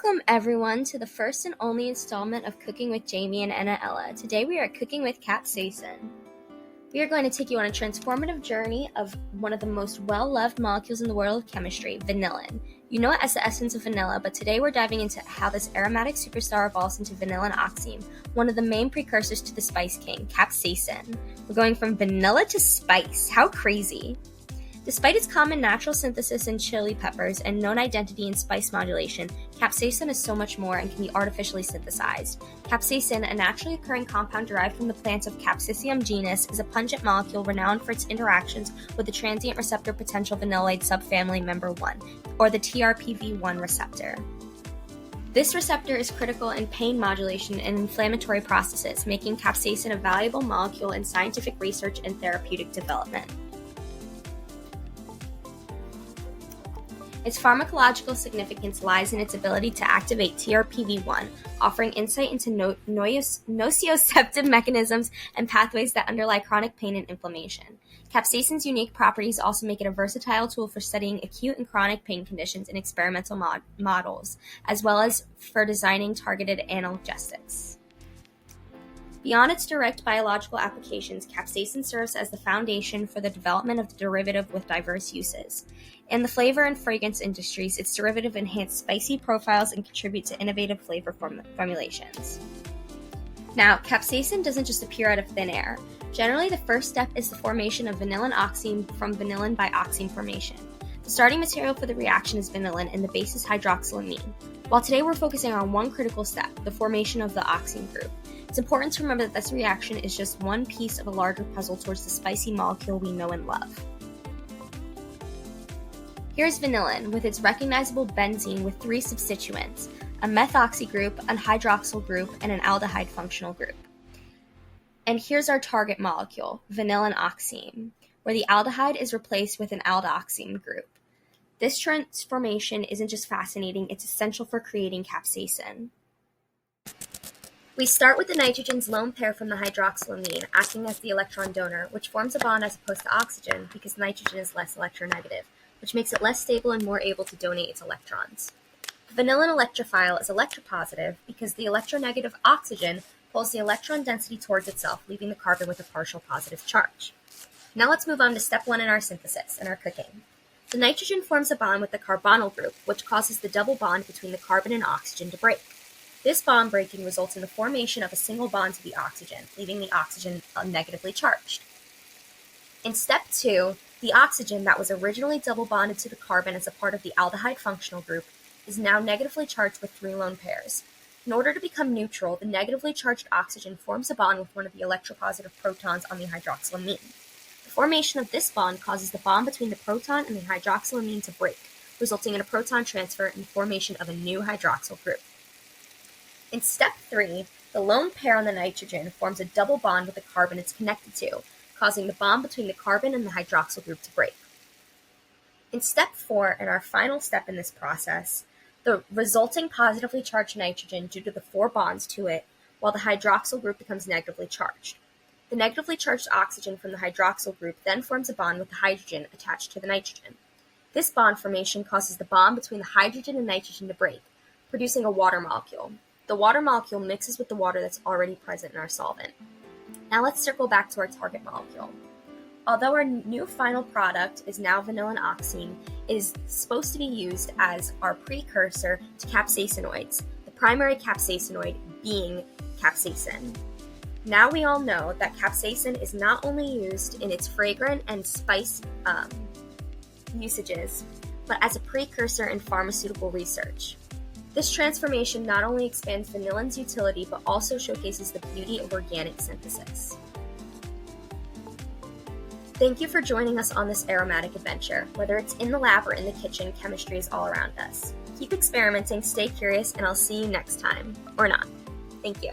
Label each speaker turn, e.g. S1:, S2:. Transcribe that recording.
S1: Welcome everyone to the first and only installment of Cooking with Jamie and Annaela. Today we are cooking with capsaicin. We are going to take you on a transformative journey of one of the most well-loved molecules in the world of chemistry, vanillin. You know it as the essence of vanilla, but today we're diving into how this aromatic superstar evolves into vanillin oxime, one of the main precursors to the Spice King, capsaicin. We're going from vanilla to spice. How crazy! Despite its common natural synthesis in chili peppers and known identity in spice modulation, capsaicin is so much more and can be artificially synthesized. Capsaicin, a naturally occurring compound derived from the plants of Capsaicin genus, is a pungent molecule renowned for its interactions with the transient receptor potential vanillate subfamily member 1, or the TRPV1 receptor. This receptor is critical in pain modulation and inflammatory processes, making capsaicin a valuable molecule in scientific research and therapeutic development. Its pharmacological significance lies in its ability to activate TRPV1, offering insight into nociceptive mechanisms and pathways that underlie chronic pain and inflammation. Capsaicin's unique properties also make it a versatile tool for studying acute and chronic pain conditions in experimental models, as well as for designing targeted analgesics. Beyond its direct biological applications, capsaicin serves as the foundation for the development of the derivative with diverse uses. In the flavor and fragrance industries, its derivative enhance spicy profiles and contribute to innovative flavor formulations. Now, capsaicin doesn't just appear out of thin air. Generally, the first step is the formation of vanillin oxime from vanillin by oxime formation. The starting material for the reaction is vanillin and the base is hydroxylamine. While today we're focusing on one critical step, the formation of the oxime group. It's important to remember that this reaction is just one piece of a larger puzzle towards the spicy molecule we know and love. Here's vanillin, with its recognizable benzene with 3 substituents, a methoxy group, a hydroxyl group, and an aldehyde functional group. And here's our target molecule, vanillin oxime, where the aldehyde is replaced with an aldoxime group. This transformation isn't just fascinating, it's essential for creating capsaicin. We start with the nitrogen's lone pair from the hydroxylamine, acting as the electron donor, which forms a bond as opposed to oxygen because nitrogen is less electronegative, which makes it less stable and more able to donate its electrons. The vanillin electrophile is electropositive because the electronegative oxygen pulls the electron density towards itself, leaving the carbon with a partial positive charge. Now let's move on to step 1 in our synthesis, in our cooking. The nitrogen forms a bond with the carbonyl group, which causes the double bond between the carbon and oxygen to break. This bond breaking results in the formation of a single bond to the oxygen, leaving the oxygen negatively charged. In step 2, the oxygen that was originally double bonded to the carbon as a part of the aldehyde functional group is now negatively charged with 3 lone pairs. In order to become neutral, the negatively charged oxygen forms a bond with one of the electropositive protons on the hydroxylamine. The formation of this bond causes the bond between the proton and the hydroxylamine to break, resulting in a proton transfer and the formation of a new hydroxyl group. In step 3, the lone pair on the nitrogen forms a double bond with the carbon it's connected to, causing the bond between the carbon and the hydroxyl group to break. In step 4, and our final step in this process, the resulting positively charged nitrogen due to the 4 bonds to it, while the hydroxyl group becomes negatively charged. The negatively charged oxygen from the hydroxyl group then forms a bond with the hydrogen attached to the nitrogen. This bond formation causes the bond between the hydrogen and nitrogen to break, producing a water molecule. The water molecule mixes with the water that's already present in our solvent. Now let's circle back to our target molecule. Although our new final product is now vanillin oxime, it is supposed to be used as our precursor to capsaicinoids, the primary capsaicinoid being capsaicin. Now we all know that capsaicin is not only used in its fragrant and spice usages, but as a precursor in pharmaceutical research. This transformation not only expands vanillin's utility, but also showcases the beauty of organic synthesis. Thank you for joining us on this aromatic adventure. Whether it's in the lab or in the kitchen, chemistry is all around us. Keep experimenting, stay curious, and I'll see you next time. Or not. Thank you.